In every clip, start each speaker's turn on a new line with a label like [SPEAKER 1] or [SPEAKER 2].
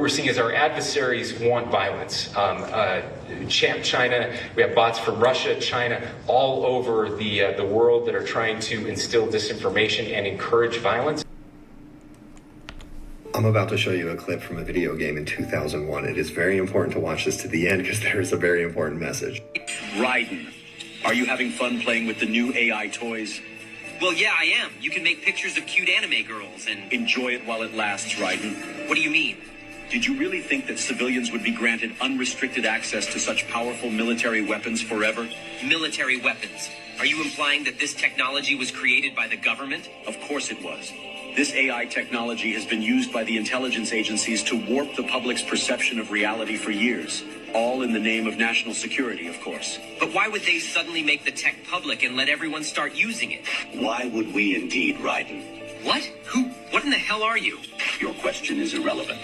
[SPEAKER 1] we're seeing is our adversaries want violence. China, we have bots from Russia, China, all over the world that are trying to instill disinformation and encourage violence.
[SPEAKER 2] I'm about to show you a clip from a video game in 2001. It is very important to watch this to the end because there is a very important message.
[SPEAKER 3] Raiden, are you having fun playing with the new AI toys?
[SPEAKER 4] Well, yeah, I am. You can make pictures of cute anime girls and...
[SPEAKER 3] Enjoy it while it lasts, Raiden.
[SPEAKER 4] What do you mean?
[SPEAKER 3] Did you really think that civilians would be granted unrestricted access to such powerful military weapons forever?
[SPEAKER 4] Military weapons? Are you implying that this technology was created by the government?
[SPEAKER 3] Of course it was. This AI technology has been used by the intelligence agencies to warp the public's perception of reality for years. All in the name of national security, of course.
[SPEAKER 4] But why would they suddenly make the tech public and let everyone start using it?
[SPEAKER 3] Why would we indeed, Raiden?
[SPEAKER 4] What? Who? What in the hell are you?
[SPEAKER 3] Your question is irrelevant.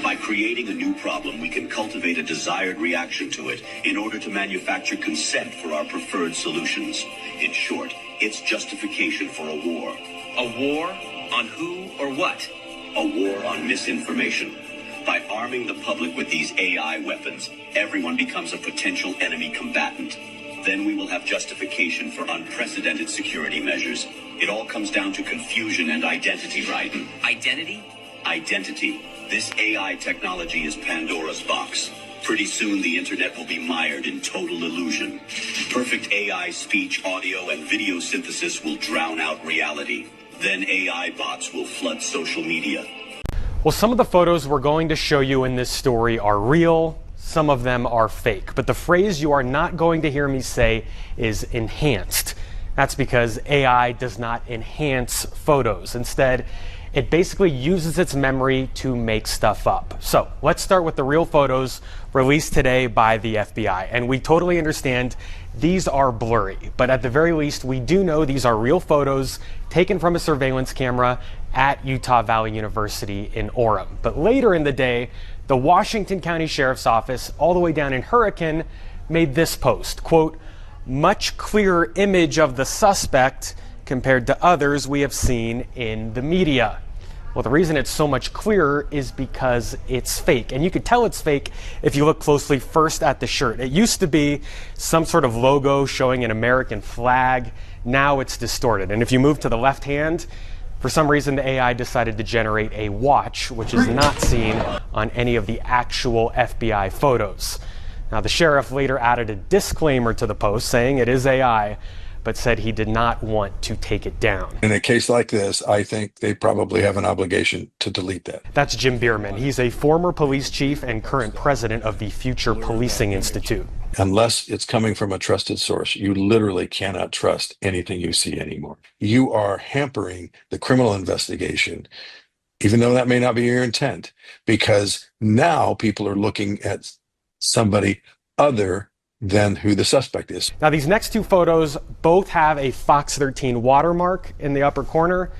[SPEAKER 3] By creating a new problem, we can cultivate a desired reaction to it in order to manufacture consent for our preferred solutions. In short, it's justification for a war.
[SPEAKER 4] A war? On who or what?
[SPEAKER 3] A war on misinformation. By arming the public with these AI weapons, everyone becomes a potential enemy combatant. Then we will have justification for unprecedented security measures. It all comes down to confusion and identity, Raiden.
[SPEAKER 4] Identity?
[SPEAKER 3] Identity. This AI technology is Pandora's box. Pretty soon the internet will be mired in total illusion. Perfect AI speech, audio, and video synthesis will drown out reality. Then AI bots will flood social media.
[SPEAKER 5] Well, some of the photos we're going to show you in this story are real, some of them are fake. But the phrase you are not going to hear me say is enhanced. That's because AI does not enhance photos. Instead, it basically uses its memory to make stuff up. So let's start with the real photos released today by the FBI. And we totally understand these are blurry, but at the very least, we do know these are real photos taken from a surveillance camera at Utah Valley University in Orem. But later in the day, the Washington County Sheriff's Office, all the way down in Hurricane, made this post, quote, "Much clearer image of the suspect compared to others we have seen in the media." Well, the reason it's so much clearer is because it's fake. And you could tell it's fake if you look closely first at the shirt. It used to be some sort of logo showing an American flag. Now it's distorted. And if you move to the left hand, for some reason the AI decided to generate a watch, which is not seen on any of the actual FBI photos. Now, the sheriff later added a disclaimer to the post saying it is AI, but said he did not want to take it down.
[SPEAKER 6] In a case like this, I think they probably have an obligation to delete that.
[SPEAKER 5] That's Jim Bierman. He's a former police chief and current president of the Future Policing Institute.
[SPEAKER 6] Unless it's coming from a trusted source, you literally cannot trust anything you see anymore. You are hampering the criminal investigation, even though that may not be your intent, because now people are looking at somebody other than who the suspect is.
[SPEAKER 5] Now, these next two photos both have a Fox 13 watermark in the upper corner,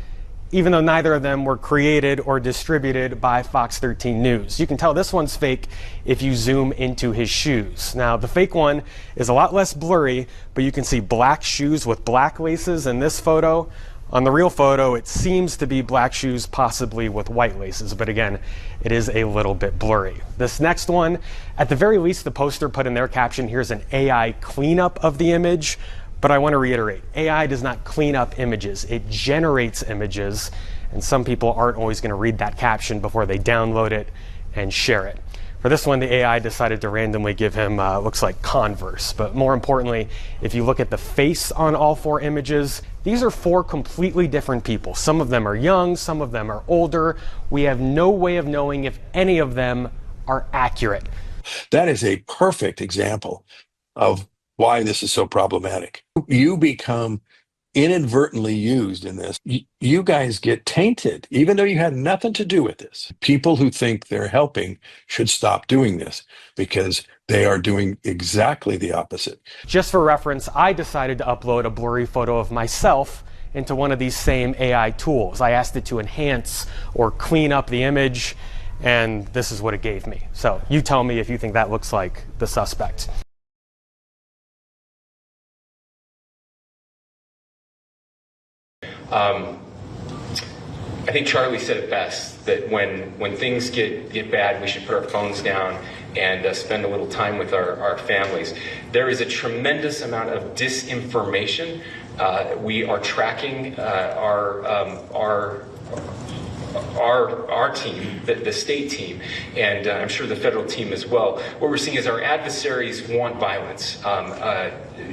[SPEAKER 5] even though neither of them were created or distributed by Fox 13 News. You can tell this one's fake if you zoom into his shoes. Now, the fake one is a lot less blurry, but you can see black shoes with black laces in this photo. On the real photo, it seems to be black shoes, possibly with white laces, but again, it is a little bit blurry. This next one, at the very least, the poster put in their caption, here's an AI cleanup of the image, but I want to reiterate, AI does not clean up images, it generates images, and some people aren't always going to read that caption before they download it and share it. For this one, the AI decided to randomly give him, looks like Converse. But more importantly, if you look at the face on all four images, these are four completely different people. Some of them are young, some of them are older. We have no way of knowing if any of them are accurate.
[SPEAKER 6] That is a perfect example of why this is so problematic. You become inadvertently used in this. You guys get tainted, even though you had nothing to do with this. People who think they're helping should stop doing this because they are doing exactly the opposite.
[SPEAKER 5] Just for reference, I decided to upload a blurry photo of myself into one of these same AI tools. I asked it to enhance or clean up the image, and this is what it gave me. So you tell me if you think that looks like the suspect.
[SPEAKER 1] I think Charlie said it best, that when things get bad, we should put our phones down and spend a little time with our families. There is a tremendous amount of disinformation. We are tracking our team, the state team, and I'm sure the federal team as well. What we're seeing is our adversaries want violence.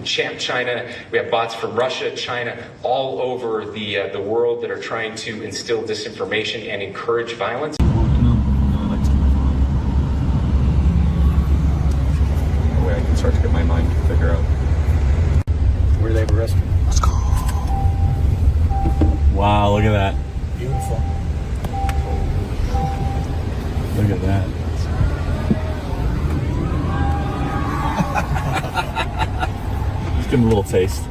[SPEAKER 1] China, we have bots from Russia, China, all over the world that are trying to instill disinformation and encourage violence.
[SPEAKER 7] Way I can start to get my mind to figure out where they have arrested. Let's go.
[SPEAKER 8] Wow, look at that.
[SPEAKER 7] Beautiful.
[SPEAKER 8] Look at that. Just give him a little taste.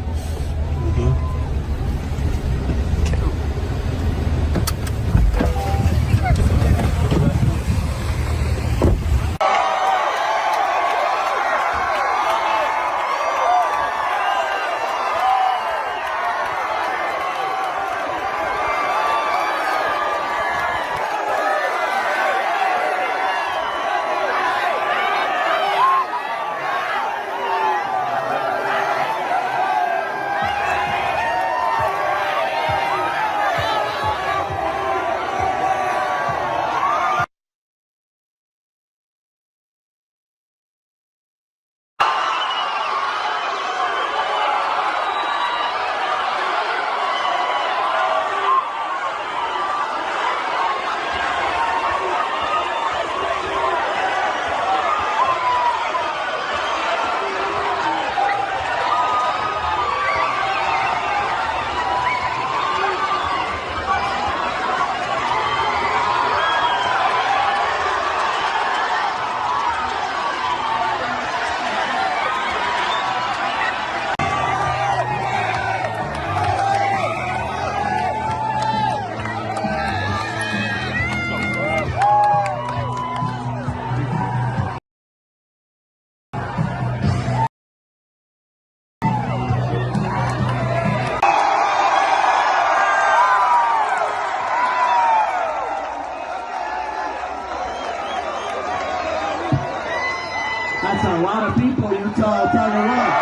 [SPEAKER 9] That's a lot of people, Utah, I'll tell you what.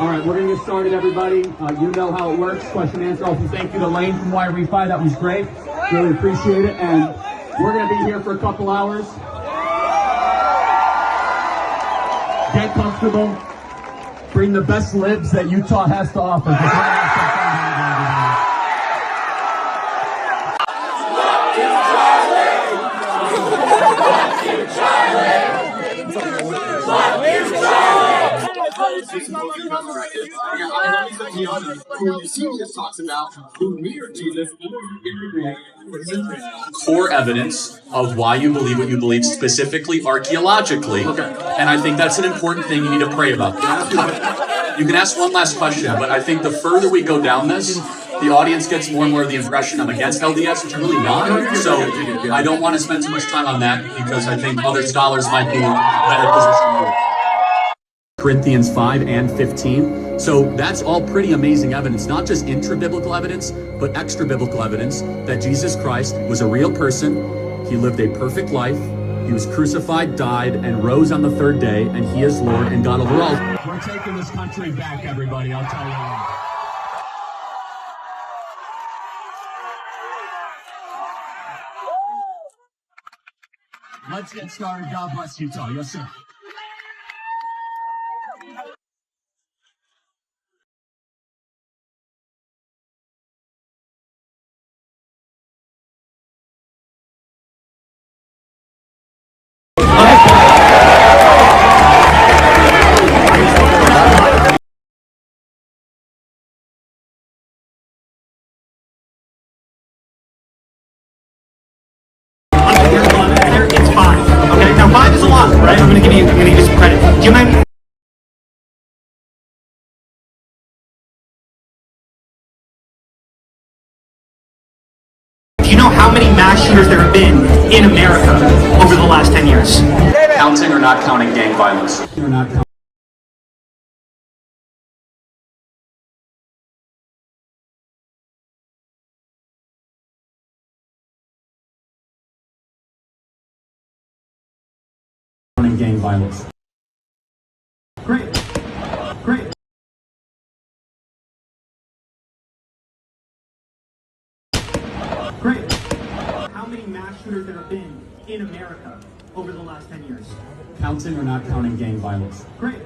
[SPEAKER 9] All right, we're going to get started, everybody. You know how it works. Question and answer. Also, thank you to Lane from Wire Refi. That was great. Really appreciate it. And we're going to be here for a couple hours. Get comfortable. Bring the best libs that Utah has to offer.
[SPEAKER 10] Core evidence of why you believe what you believe, specifically archaeologically. And I think that's an important thing you need to pray about. You can ask one last question, but I think the further we go down this, the audience gets more and more of the impression I'm against LDS, which I'm really not. So I don't want to spend too much time on that because I think other scholars might be in a better position. Corinthians 5 and 15. So that's all pretty amazing evidence, not just intra-biblical evidence, but extra-biblical evidence that Jesus Christ was a real person. He lived a perfect life. He was crucified, died, and rose on the third day, and he is Lord and God over all.
[SPEAKER 9] We're taking this country back, everybody, I'll tell you what. Let's get started. God bless Utah. Yes, sir.
[SPEAKER 11] It's 5. Okay, now 5 is a lot, right? I'm going to give you
[SPEAKER 9] know how many mass shooters there have been in America over the last 10 years?
[SPEAKER 10] Counting or not counting gang violence?
[SPEAKER 9] Gang violence. Great. Great. Great. How many mass shooters there have been in America over the last 10 years? Counting or not counting gang violence? Great.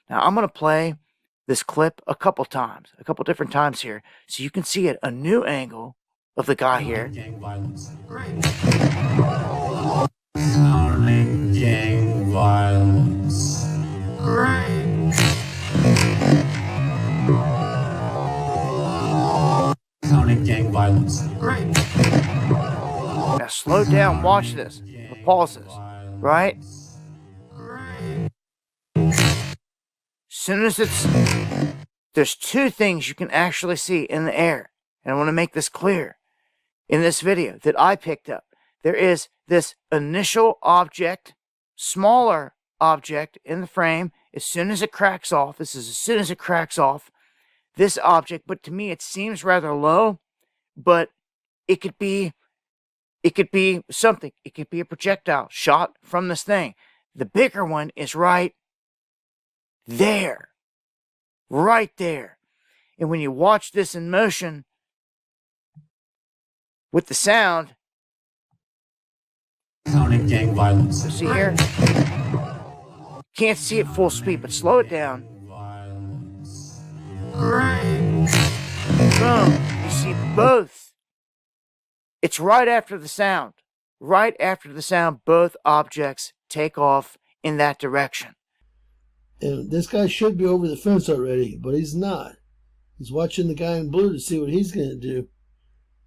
[SPEAKER 11] Now I'm going to play this clip a couple different times here, so you can see it a new angle of the guy here.
[SPEAKER 9] Gang violence. Great.
[SPEAKER 11] Gang violence.
[SPEAKER 9] Great.
[SPEAKER 11] Counting gang violence.
[SPEAKER 9] Great.
[SPEAKER 11] Now slow down, watch this. Pause this, right? Soon as there's two things you can actually see in the air, and I want to make this clear in this video that I picked up. There is this initial object, smaller object in the frame. As soon as it cracks off, this is as soon as it cracks off, this object, but to me it seems rather low, but it could be something. It could be a projectile shot from this thing. The bigger one is right there. Right there. And when you watch this in motion with the sound,
[SPEAKER 9] Counting gang violence.
[SPEAKER 11] see here, can't see it full speed, but slow it down. Boom. You see both. It's right after the sound. Right after the sound, both objects take off in that direction.
[SPEAKER 12] And this guy should be over the fence already, but he's not. He's watching the guy in blue to see what he's going to do.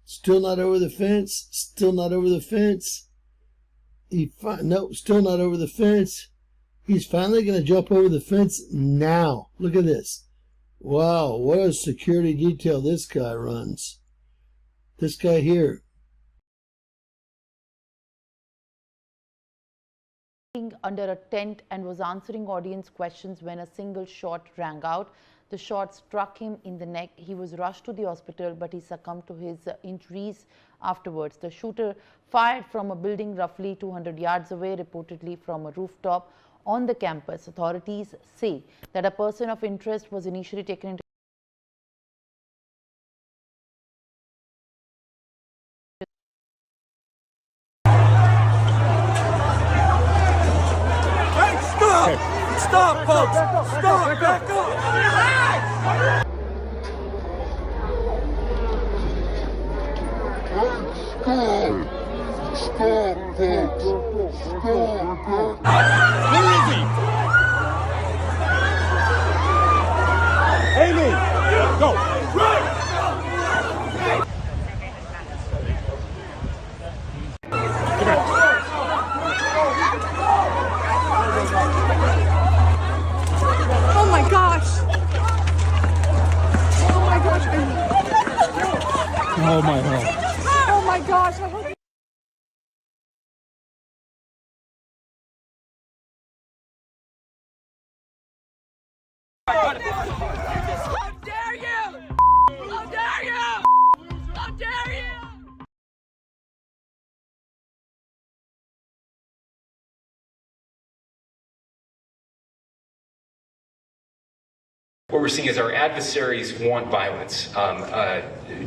[SPEAKER 12] Still not over the fence. Still not over the fence. Nope, still not over the fence. He's finally going to jump over the fence now. Look at this. Wow, what a security detail this guy runs. This guy here.
[SPEAKER 13] Under a tent and was answering audience questions when a single shot rang out. The shot struck him in the neck. He was rushed to the hospital, but he succumbed to his injuries afterwards. The shooter fired from a building roughly 200 yards away, reportedly from a rooftop on the campus. Authorities say that a person of interest was initially taken into
[SPEAKER 14] Stop, folks! Stop! Back up! Stop, folks! Stop! Where is he? Amy! Go!
[SPEAKER 15] Oh my gosh! Oh my gosh!
[SPEAKER 14] Oh my God!
[SPEAKER 15] Oh my gosh! I hope
[SPEAKER 14] How dare you! How dare you! How dare you!
[SPEAKER 1] What we're seeing is our adversaries want violence.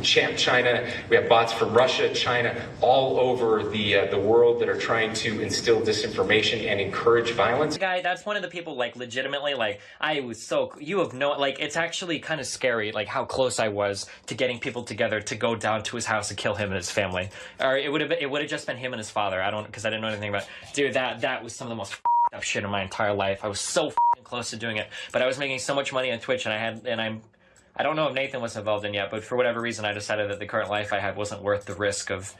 [SPEAKER 1] Champ China, we have bots from Russia, China, all over the world that are trying to instill disinformation and encourage violence.
[SPEAKER 16] Guy, that's one of the people, like, legitimately, like, I was so, you have no, like, it's actually kind of scary, like, how close I was to getting people together to go down to his house and kill him and his family. Or it would have just been him and his father. Because I didn't know anything about it. Dude, that was some of the most up shit in my entire life. I was so close to doing it, but I was making so much money on Twitch, and I don't know if Nathan was involved in yet, but for whatever reason, I decided that the current life I had wasn't worth the risk of.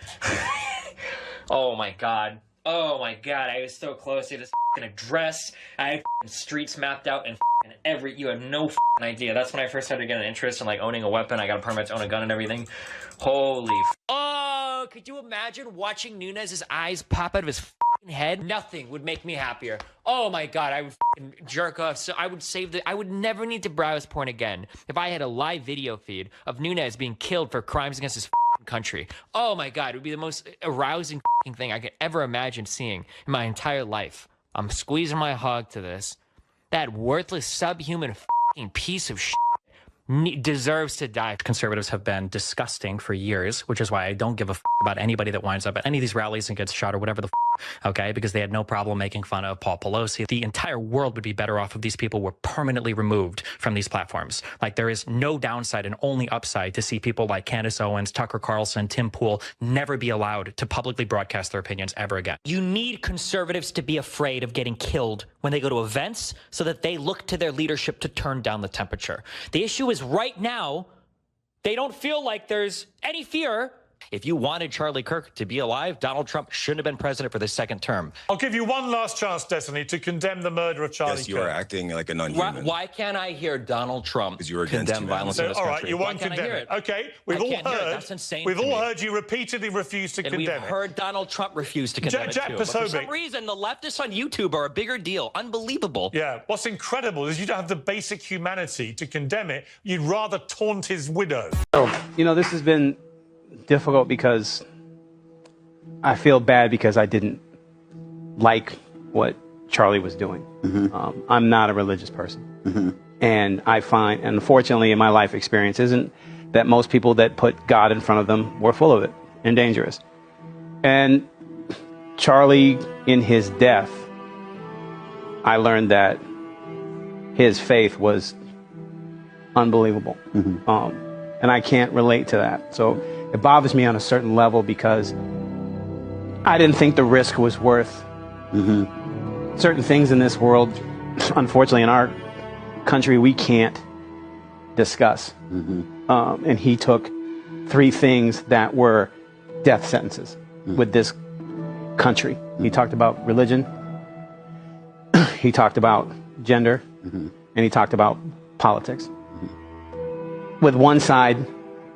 [SPEAKER 16] Oh my god, I was so close to this address. I had streets mapped out and you have no idea. That's when I first started getting an interest in, like, owning a weapon. I got a permit to own a gun and everything. Holy oh, could you imagine watching Nunez's eyes pop out of his head? Nothing would make me happier. Oh my god, I would jerk off. So I would never need to browse porn again if I had a live video feed of Nunez being killed for crimes against his country. Oh my god, it would be the most arousing thing I could ever imagine seeing in my entire life. I'm squeezing my hog to this. That worthless, subhuman piece of shit deserves to die. Conservatives have been disgusting for years, which is why I don't give a about anybody that winds up at any of these rallies and gets shot or whatever the okay, because they had no problem making fun of Paul Pelosi. The entire world would be better off if these people were permanently removed from these platforms. Like, there is no downside and only upside to see people like Candace Owens, Tucker Carlson, Tim Pool never be allowed to publicly broadcast their opinions ever again. You need conservatives to be afraid of getting killed when they go to events so that they look to their leadership to turn down the temperature. The issue is right now, they don't feel like there's any fear. If you wanted Charlie Kirk to be alive, Donald Trump shouldn't have been president for the second term.
[SPEAKER 17] I'll give you one last chance, Destiny, to condemn the murder of Charlie Kirk.
[SPEAKER 18] Yes, you are acting like a non-human.
[SPEAKER 16] Why can't I hear Donald Trump
[SPEAKER 18] condemn
[SPEAKER 16] violence in this country?
[SPEAKER 17] All right, you won't condemn it. Okay, we've all heard.
[SPEAKER 16] That's insane.
[SPEAKER 17] We've all heard you repeatedly refuse to condemn it.
[SPEAKER 16] And we've heard Donald Trump refuse to condemn it too. But for some reason, the leftists on YouTube are a bigger deal. Unbelievable.
[SPEAKER 17] Yeah, what's incredible is you don't have the basic humanity to condemn it. You'd rather taunt his widow.
[SPEAKER 19] You know, this has been difficult because I feel bad because I didn't like what Charlie was doing. I'm not a religious person. And I find, unfortunately, in my life experience, isn't that most people that put God in front of them were full of it and dangerous. And Charlie, in his death, I learned that his faith was unbelievable. And I can't relate to that. So it bothers me on a certain level because I didn't think the risk was worth certain things in this world. Unfortunately, in our country, we can't discuss. And he took 3 things that were death sentences with this country. He talked about religion, he talked about gender, and he talked about politics. With one side,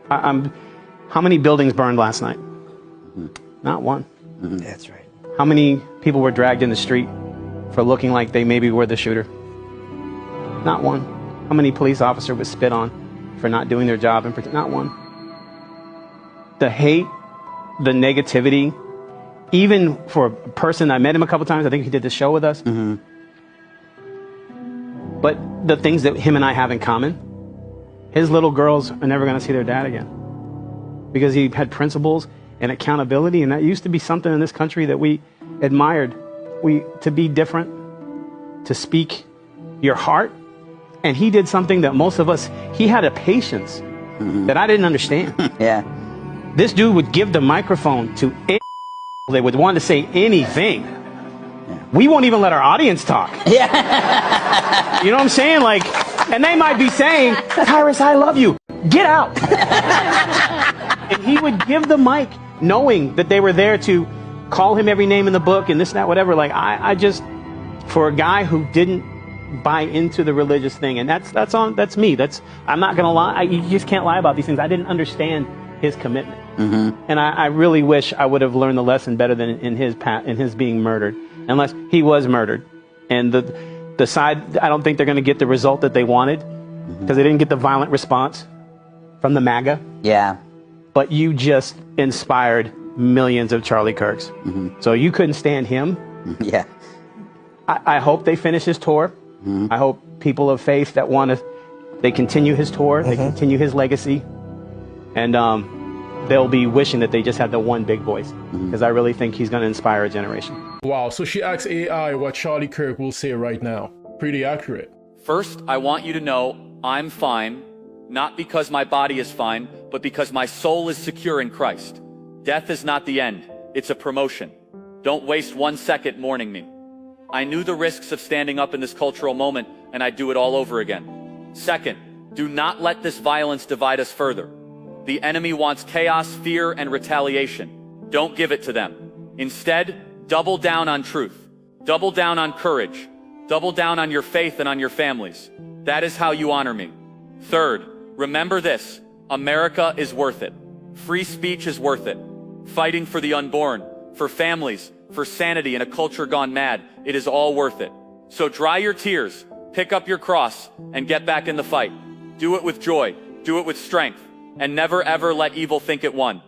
[SPEAKER 19] how many buildings burned last night? Not one.
[SPEAKER 18] That's right.
[SPEAKER 19] How many people were dragged in the street for looking like they maybe were the shooter? Not one. How many police officer was spit on for not doing their job? Not one. The hate, the negativity, even for a person, I met him a couple times, I think he did this show with us. But the things that him and I have in common, his little girls are never going to see their dad again. Because he had principles and accountability, and that used to be something in this country that we admired. To be different, to speak your heart. And he did something that most of us, he had a patience that I didn't understand. This dude would give the microphone to they would want to say anything. We won't even let our audience talk. You know what I'm saying? Like, and they might be saying, Tyrus, I love you. Get out. And he would give the mic knowing that they were there to call him every name in the book and this, that, whatever. Like, I just, for a guy who didn't buy into the religious thing, and that's me. I'm not going to lie. You just can't lie about these things. I didn't understand his commitment. And I really wish I would have learned the lesson better than in his being murdered, unless he was murdered. And the side, I don't think they're going to get the result that they wanted because they didn't get the violent response from the MAGA. But you just inspired millions of Charlie Kirks. So you couldn't stand him. I hope they finish his tour. I hope people of faith that want to They continue his tour, they continue his legacy, and they'll be wishing that they just had the one big voice, because I really think he's going to inspire a generation.
[SPEAKER 20] Wow, so she asks AI what Charlie Kirk will say right now. Pretty accurate.
[SPEAKER 21] First, I want you to know I'm fine, not because my body is fine, but because my soul is secure in Christ. Death is not the end, it's a promotion. Don't waste 1 second mourning me. I knew the risks of standing up in this cultural moment, and I'd do it all over again. Second, do not let this violence divide us further. The enemy wants chaos, fear, and retaliation. Don't give it to them. Instead, double down on truth. Double down on courage. Double down on your faith and on your families. That is how you honor me. Third, remember this. America is worth it. Free speech is worth it. Fighting for the unborn, for families, for sanity in a culture gone mad, it is all worth it. So dry your tears, pick up your cross, and get back in the fight. Do it with joy, do it with strength, and never ever let evil think it won.